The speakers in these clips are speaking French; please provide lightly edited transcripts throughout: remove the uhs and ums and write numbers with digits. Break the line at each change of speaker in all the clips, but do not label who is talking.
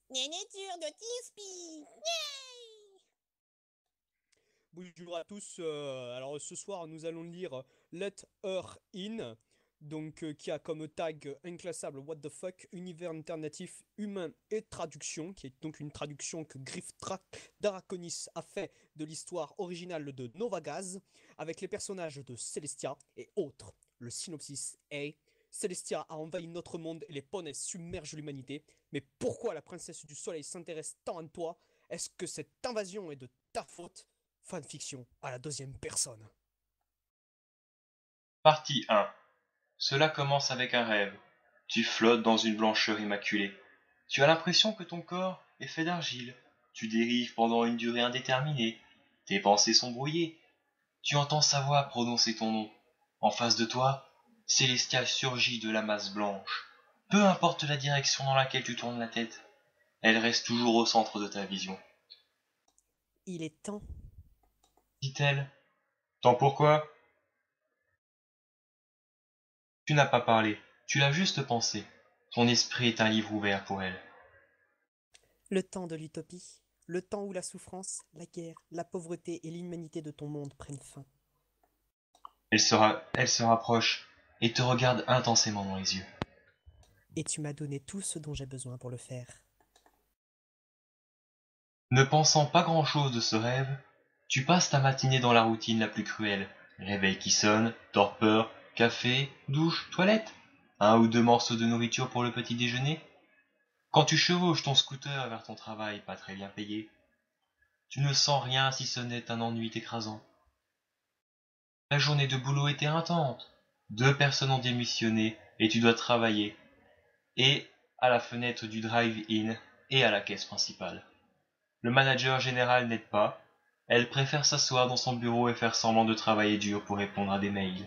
Nénéture de Tispi.
Bonjour à tous. Alors ce soir, nous allons lire Let Her In, qui a comme tag inclassable What the fuck, univers alternatif humain et traduction, qui est donc une traduction que Draconis a fait de l'histoire originale de Nova Gaz, avec les personnages de Celestia et autres. Le synopsis est: Celestia a envahi notre monde et les poneys submergent l'humanité. Mais pourquoi la princesse du soleil s'intéresse tant à toi? Est-ce que cette invasion est de ta faute? Fanfiction à la deuxième personne.
Partie 1. Cela commence avec un rêve. Tu flottes dans une blancheur immaculée. Tu as l'impression que ton corps est fait d'argile. Tu dérives pendant une durée indéterminée. Tes pensées sont brouillées. Tu entends sa voix prononcer ton nom. En face de toi, Célestia surgit de la masse blanche. Peu importe la direction dans laquelle tu tournes la tête, elle reste toujours au centre de ta vision.
Il est temps.
Dit-elle. Tant pourquoi? Tu n'as pas parlé, tu l'as juste pensé. Ton esprit est un livre ouvert pour elle.
Le temps de l'utopie. Le temps où la souffrance, la guerre, la pauvreté et l'inhumanité de ton monde prennent fin.
Elle se rapproche et te regarde intensément dans les yeux.
Et tu m'as donné tout ce dont j'ai besoin pour le faire.
Ne pensant pas grand-chose de ce rêve, tu passes ta matinée dans la routine la plus cruelle. Réveil qui sonne, torpeur, café, douche, toilette. Un ou deux morceaux de nourriture pour le petit déjeuner. Quand tu chevauches ton scooter vers ton travail pas très bien payé, tu ne sens rien si ce n'est un ennui écrasant. La journée de boulot est éreintante. Deux personnes ont démissionné et tu dois travailler. Et à la fenêtre du drive-in et à la caisse principale. Le manager général n'aide pas. Elle préfère s'asseoir dans son bureau et faire semblant de travailler dur pour répondre à des mails.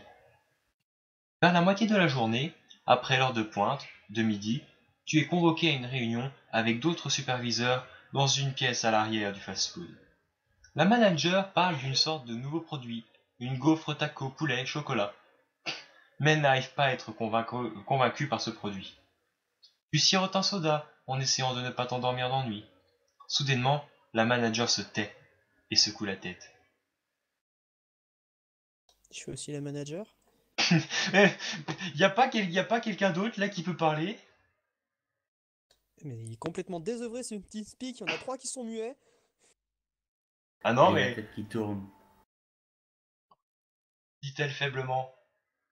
Vers la moitié de la journée, après l'heure de pointe, de midi, tu es convoqué à une réunion avec d'autres superviseurs dans une pièce à l'arrière du fast-food. La manager parle d'une sorte de nouveau produit, une gaufre taco poulet chocolat, mais elle n'arrive pas à être convaincue par ce produit. Tu sirotes un soda en essayant de ne pas t'endormir d'ennui. Soudainement, la manager se tait et secoue la tête.
Je suis aussi la manager.
Y a pas quelqu'un d'autre là qui peut parler?
Mais il est complètement désœuvré ce petit speak. Il y en a trois qui sont muets.
Ah non,
Il a la
mais,
tête qui tourne.
dit-elle faiblement.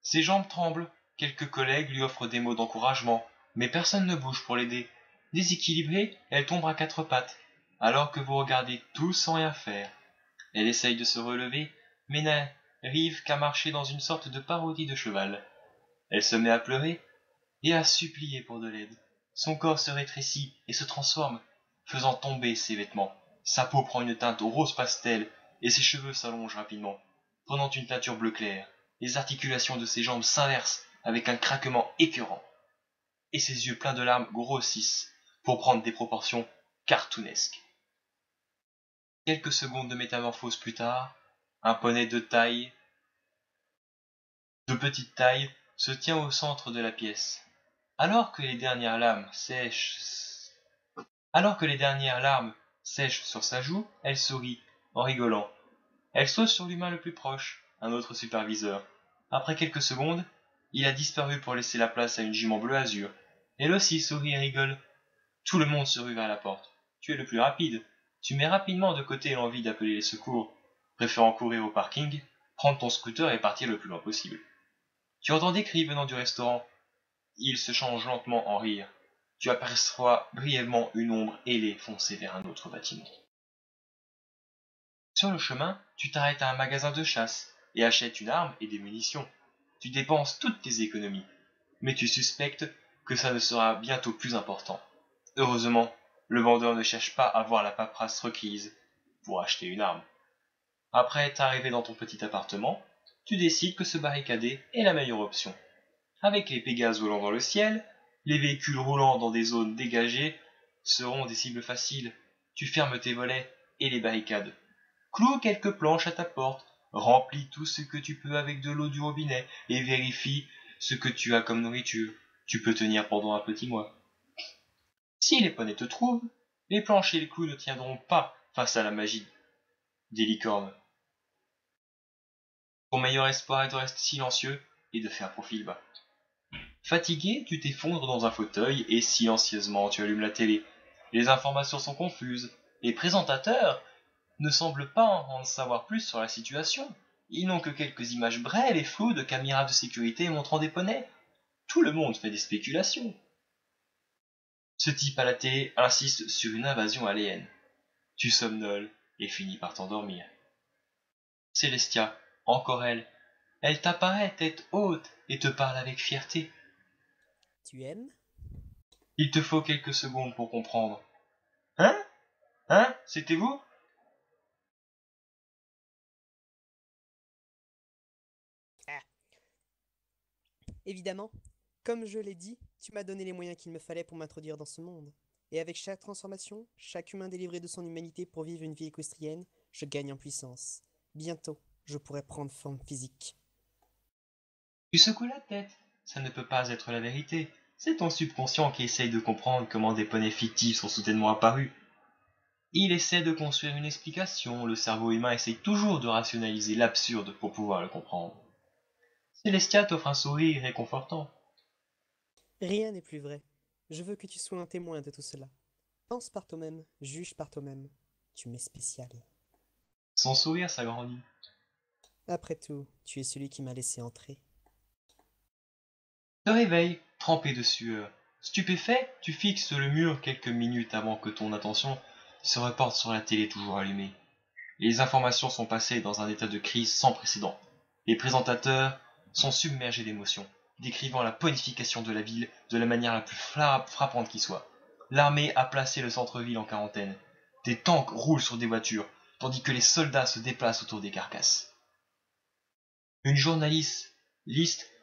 Ses jambes tremblent. Quelques collègues lui offrent des mots d'encouragement, mais personne ne bouge pour l'aider. Déséquilibrée, elle tombe à quatre pattes, alors que vous regardez tous sans rien faire. Elle essaye de se relever, mais n'arrive qu'à marcher dans une sorte de parodie de cheval. Elle se met à pleurer et à supplier pour de l'aide. Son corps se rétrécit et se transforme, faisant tomber ses vêtements. Sa peau prend une teinte rose pastel et ses cheveux s'allongent rapidement, prenant une teinture bleu clair. Les articulations de ses jambes s'inversent avec un craquement écœurant, et ses yeux pleins de larmes grossissent pour prendre des proportions cartoonesques. Quelques secondes de métamorphose plus tard, un poney de petite taille, se tient au centre de la pièce. Alors que les dernières larmes sèchent Alors que les dernières larmes sèchent sur sa joue, elle sourit, en rigolant. Elle saute sur l'humain le plus proche, un autre superviseur. Après quelques secondes, il a disparu pour laisser la place à une jument bleu azur. Elle aussi sourit et rigole. Tout le monde se rue vers la porte. Tu es le plus rapide. Tu mets rapidement de côté l'envie d'appeler les secours, préférant courir au parking, prendre ton scooter et partir le plus loin possible. Tu entends des cris venant du restaurant. Il se change lentement en rire. Tu aperçois brièvement une ombre ailée foncer vers un autre bâtiment. Sur le chemin, tu t'arrêtes à un magasin de chasse et achètes une arme et des munitions. Tu dépenses toutes tes économies, mais tu suspectes que ça ne sera bientôt plus important. Heureusement, le vendeur ne cherche pas à voir la paperasse requise pour acheter une arme. Après être arrivé dans ton petit appartement, tu décides que se barricader est la meilleure option. Avec les Pégases volant dans le ciel, les véhicules roulant dans des zones dégagées seront des cibles faciles. Tu fermes tes volets et les barricades. Cloue quelques planches à ta porte, remplis tout ce que tu peux avec de l'eau du robinet et vérifie ce que tu as comme nourriture. Tu peux tenir pendant un petit mois. Si les poneys te trouvent, les planches et les clous ne tiendront pas face à la magie des licornes. Ton meilleur espoir est de rester silencieux et de faire profil bas. Fatigué, tu t'effondres dans un fauteuil et silencieusement tu allumes la télé. Les informations sont confuses. Les présentateurs ne semblent pas en savoir plus sur la situation. Ils n'ont que quelques images brèves et floues de caméras de sécurité montrant des poneys. Tout le monde fait des spéculations. Ce type à la télé insiste sur une invasion aléenne. Tu somnoles et finis par t'endormir. Célestia, encore elle. Elle t'apparaît tête haute et te parle avec fierté.
Tu aimes?
Il te faut quelques secondes pour comprendre. Hein? Hein? C'était vous?
Évidemment, comme je l'ai dit, tu m'as donné les moyens qu'il me fallait pour m'introduire dans ce monde. Et avec chaque transformation, chaque humain délivré de son humanité pour vivre une vie équestrienne, je gagne en puissance. Bientôt, je pourrai prendre forme physique.
Tu secoues la tête. Ça ne peut pas être la vérité. C'est ton subconscient qui essaye de comprendre comment des poneys fictifs sont soudainement apparus. Il essaie de construire une explication. Le cerveau humain essaye toujours de rationaliser l'absurde pour pouvoir le comprendre. Célestia t'offre un sourire réconfortant.
Rien n'est plus vrai. Je veux que tu sois un témoin de tout cela. Pense par toi-même, juge par toi-même. Tu m'es spécial.
Son sourire s'agrandit.
Après tout, tu es celui qui m'a laissé entrer.
Te réveille, trempé de sueur. Stupéfait, tu fixes le mur quelques minutes avant que ton attention se reporte sur la télé toujours allumée. Les informations sont passées dans un état de crise sans précédent. Les présentateurs sont submergés d'émotions, décrivant la ponification de la ville de la manière la plus frappante qui soit. L'armée a placé le centre-ville en quarantaine. Des tanks roulent sur des voitures, tandis que les soldats se déplacent autour des carcasses. Une journaliste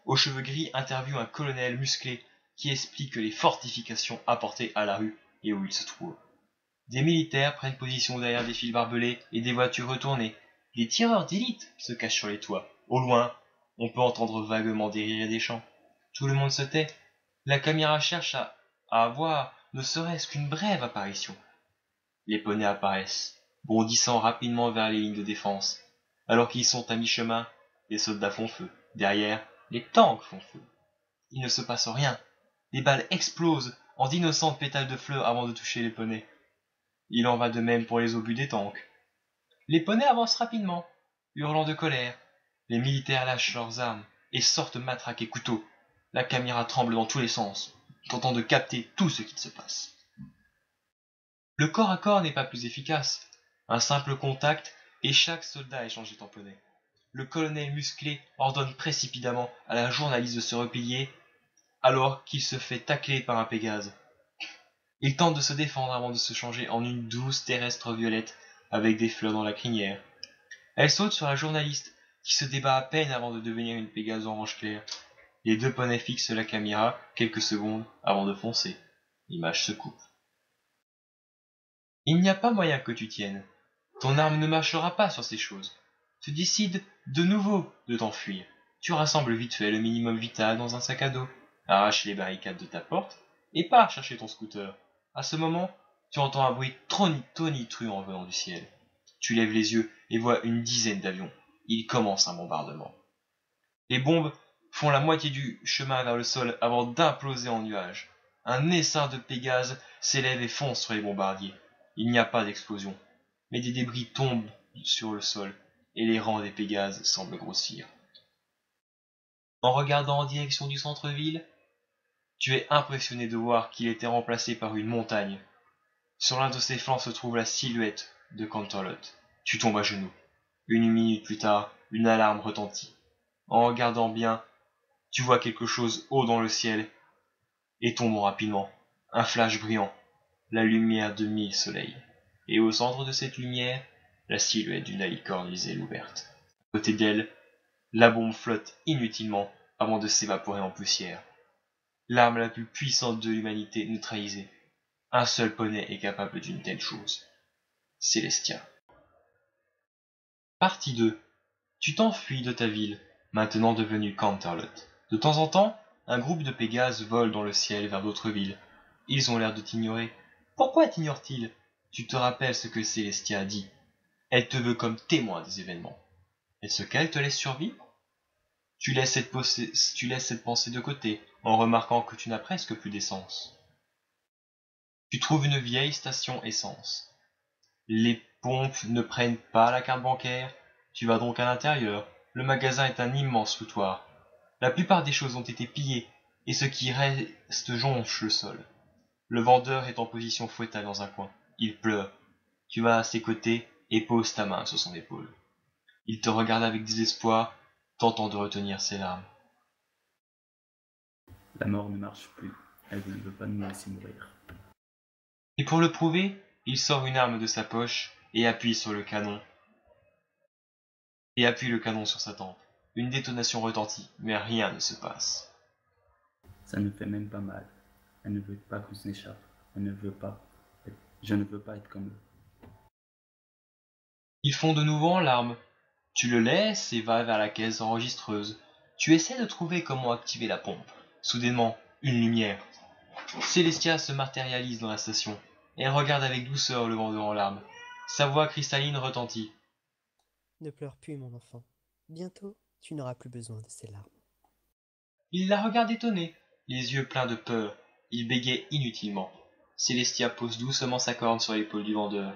aux cheveux gris interviewe un colonel musclé qui explique les fortifications apportées à la rue et où il se trouve. Des militaires prennent position derrière des fils barbelés et des voitures retournées. Les tireurs d'élite se cachent sur les toits. Au loin, on peut entendre vaguement des rires et des chants. Tout le monde se tait. La caméra cherche à avoir ne serait-ce qu'une brève apparition. Les poneys apparaissent, bondissant rapidement vers les lignes de défense. Alors qu'ils sont à mi-chemin, les soldats font feu. Derrière, les tanks font feu. Il ne se passe rien. Les balles explosent en d'innocentes pétales de fleurs avant de toucher les poneys. Il en va de même pour les obus des tanks. Les poneys avancent rapidement, hurlant de colère. Les militaires lâchent leurs armes et sortent matraques et couteaux. La caméra tremble dans tous les sens, tentant de capter tout ce qui se passe. Le corps à corps n'est pas plus efficace. Un simple contact et chaque soldat est changé en poney. Le colonel musclé ordonne précipitamment à la journaliste de se replier alors qu'il se fait tacler par un Pégase. Il tente de se défendre avant de se changer en une douce terrestre violette avec des fleurs dans la crinière. Elle saute sur la journaliste qui se débat à peine avant de devenir une Pégase orange clair. Les deux poneys fixent la caméra quelques secondes avant de foncer. L'image se coupe. Il n'y a pas moyen que tu tiennes. Ton arme ne marchera pas sur ces choses. Tu décides de nouveau de t'enfuir. Tu rassembles vite fait le minimum vital dans un sac à dos, arraches les barricades de ta porte et pars chercher ton scooter. À ce moment, tu entends un bruit tonitruant venant du ciel. Tu lèves les yeux et vois une dizaine d'avions. Il commence un bombardement. Les bombes font la moitié du chemin vers le sol avant d'imploser en nuages. Un essaim de Pégases s'élève et fonce sur les bombardiers. Il n'y a pas d'explosion, mais des débris tombent sur le sol et les rangs des Pégases semblent grossir. En regardant en direction du centre-ville, tu es impressionné de voir qu'il était remplacé par une montagne. Sur l'un de ses flancs se trouve la silhouette de Canterlot. Tu tombes à genoux. Une minute plus tard, une alarme retentit. En regardant bien, tu vois quelque chose haut dans le ciel et tombant rapidement. Un flash brillant, la lumière de 1000 soleils. Et au centre de cette lumière, la silhouette d'une licorne lisée ouverte. À côté d'elle, la bombe flotte inutilement avant de s'évaporer en poussière. L'arme la plus puissante de l'humanité neutralisée. Un seul poney est capable d'une telle chose. Célestia. Partie 2. Tu t'enfuis de ta ville, maintenant devenue Canterlot. De temps en temps, un groupe de Pégases vole dans le ciel vers d'autres villes. Ils ont l'air de t'ignorer, Pourquoi t'ignore-t-il? Tu te rappelles ce que Célestia a dit. Elle te veut comme témoin des événements. Est-ce qu'elle te laisse survivre? Tu laisses cette pensée de côté, en remarquant que tu n'as presque plus d'essence. Tu trouves une vieille station essence. Les pompes ne prennent pas la carte bancaire. Tu vas donc à l'intérieur. Le magasin est un immense foutoir. La plupart des choses ont été pillées, et ce qui reste jonche le sol. Le vendeur est en position fouettale dans un coin. Il pleure. Tu vas à ses côtés et poses ta main sur son épaule. Il te regarde avec désespoir, tentant de retenir ses larmes.
La mort ne marche plus. Elle ne veut pas nous laisser mourir.
Et pour le prouver, il sort une arme de sa poche et appuie sur le canon. Et appuie le canon sur sa tempe. Une détonation retentit, mais rien ne se passe.
Ça ne fait même pas mal. Elle ne veut pas qu'on s'échappe. Elle ne veut pas. Je ne veux pas être comme eux.
Ils font de nouveau en larmes. Tu le laisses et vas vers la caisse enregistreuse. Tu essaies de trouver comment activer la pompe. Soudainement, une lumière. Célestia se matérialise dans la station. Elle regarde avec douceur le vendeur en larmes. Sa voix cristalline retentit.
Ne pleure plus, mon enfant. Bientôt, tu n'auras plus besoin de ces larmes.
Il la regarde étonné, les yeux pleins de peur. Il bégait inutilement. Célestia pose doucement sa corne sur l'épaule du vendeur.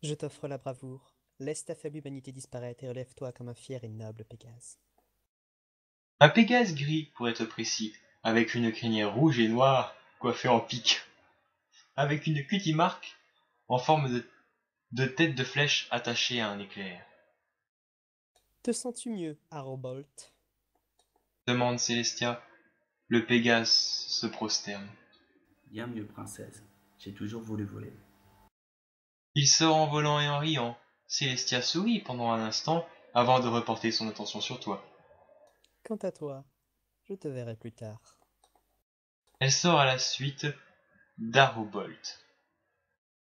Je t'offre la bravoure. Laisse ta faible humanité disparaître et relève-toi comme un fier et noble Pégase.
Un Pégase gris, pour être précis, avec une crinière rouge et noire, coiffée en pique. Avec une cutie marque en forme de tête de flèche attachée à un éclair.
Te sens-tu mieux, Arrobolt?
Demande Célestia. Le Pégase se prosterne.
Bien mieux, princesse. J'ai toujours voulu voler.
Il sort en volant et en riant. Célestia sourit pendant un instant avant de reporter son attention sur toi.
Quant à toi, je te verrai plus tard.
Elle sort à la suite d'Arrobolt.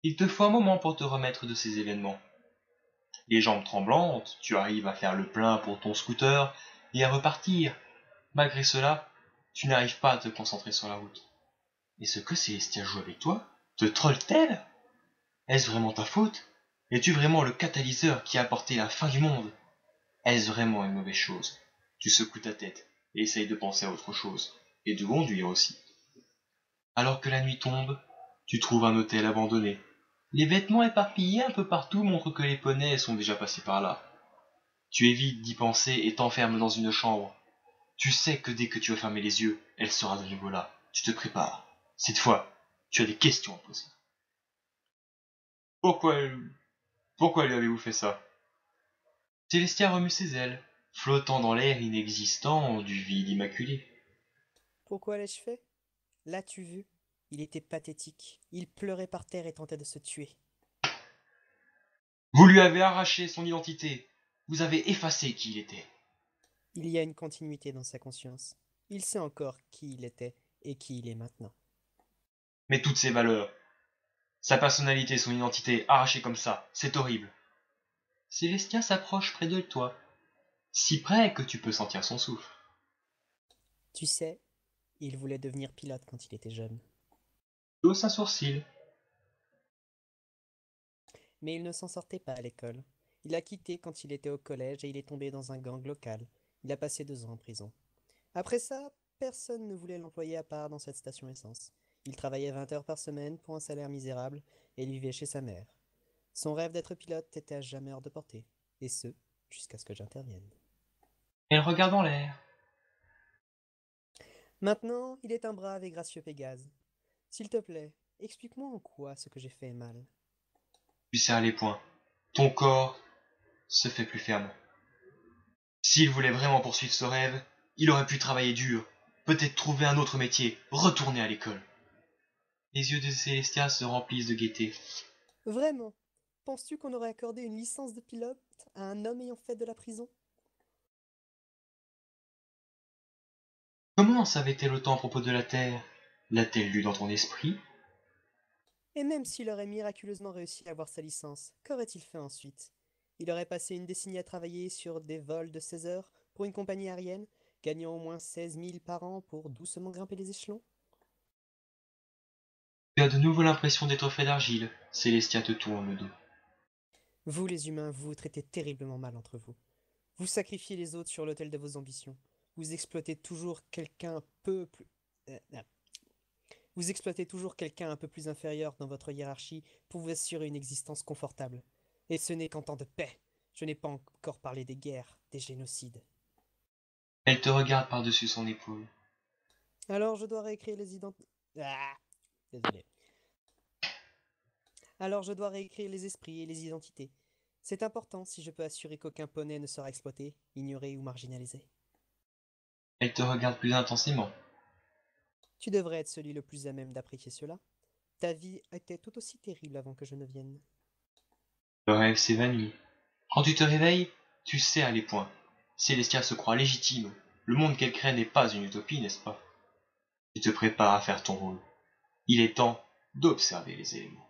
Il te faut un moment pour te remettre de ces événements. Les jambes tremblantes, tu arrives à faire le plein pour ton scooter et à repartir. Malgré cela, tu n'arrives pas à te concentrer sur la route. Est-ce que Célestia joue avec toi? Te troll-t-elle? Est-ce vraiment ta faute? Es-tu vraiment le catalyseur qui a apporté la fin du monde? Est-ce vraiment une mauvaise chose? Tu secoues ta tête et essayes de penser à autre chose, et de conduire aussi. Alors que la nuit tombe, tu trouves un hôtel abandonné. Les vêtements éparpillés un peu partout montrent que les poneys sont déjà passés par là. Tu évites d'y penser et t'enfermes dans une chambre. Tu sais que dès que tu vas fermer les yeux, elle sera de nouveau là. Tu te prépares. Cette fois, tu as des questions à poser. Pourquoi lui avez-vous fait ça? Célestia remue ses ailes, flottant dans l'air inexistant du vide immaculé.
Pourquoi l'ai-je fait? L'as-tu vu? Il était pathétique. Il pleurait par terre et tentait de se tuer.
Vous lui avez arraché son identité. Vous avez effacé qui il était.
Il y a une continuité dans sa conscience. Il sait encore qui il était et qui il est maintenant.
Mais toutes ses valeurs, sa personnalité, son identité, arrachées comme ça, c'est horrible. Célestia s'approche près de toi, si près que tu peux sentir son souffle.
Tu sais, il voulait devenir pilote quand il était jeune.
Tu hausses un sourcil.
Mais il ne s'en sortait pas à l'école. Il a quitté quand il était au collège et il est tombé dans un gang local. Il a passé 2 ans en prison. Après ça, personne ne voulait l'employer à part dans cette station essence. Il travaillait 20 heures par semaine pour un salaire misérable et il vivait chez sa mère. Son rêve d'être pilote était à jamais hors de portée. Et ce, jusqu'à ce que j'intervienne.
Elle regarde en l'air.
Maintenant, il est un brave et gracieux Pégase. S'il te plaît, explique-moi en quoi ce que j'ai fait est mal.
Tu serres les poings. Ton corps se fait plus ferme. S'il voulait vraiment poursuivre ce rêve, il aurait pu travailler dur, peut-être trouver un autre métier, retourner à l'école. Les yeux de Célestia se remplissent de gaieté.
Vraiment? Penses-tu qu'on aurait accordé une licence de pilote à un homme ayant fait de la prison?
Comment savait-elle autant à propos de la Terre? L'a-t-elle lu dans ton esprit?
Et même s'il aurait miraculeusement réussi à avoir sa licence, qu'aurait-il fait ensuite? Il aurait passé une décennie à travailler sur des vols de 16 heures pour une compagnie aérienne, gagnant au moins 16 000 par an pour doucement grimper les échelons?
Tu as de nouveau l'impression d'être fait d'argile. Célestia te tourne le dos.
Vous, les humains, vous vous traitez terriblement mal entre vous. Vous sacrifiez les autres sur l'autel de vos ambitions. Vous exploitez toujours quelqu'un un peu plus... Vous exploitez toujours quelqu'un un peu plus inférieur dans votre hiérarchie pour vous assurer une existence confortable. Et ce n'est qu'en temps de paix. Je n'ai pas encore parlé des guerres, des génocides.
Elle te regarde par-dessus son épaule.
Alors je dois réécrire les identités... Désolé. Alors je dois réécrire les esprits et les identités. C'est important si je peux assurer qu'aucun poney ne sera exploité, ignoré ou marginalisé.
Elle te regarde plus intensément.
Tu devrais être celui le plus à même d'apprécier cela. Ta vie était tout aussi terrible avant que je ne vienne.
Le rêve s'évanouit. Quand tu te réveilles, tu sais les points. Célestia se croit légitime. Le monde qu'elle crée n'est pas une utopie, n'est-ce pas? Tu te prépares à faire ton rôle. Il est temps d'observer les éléments.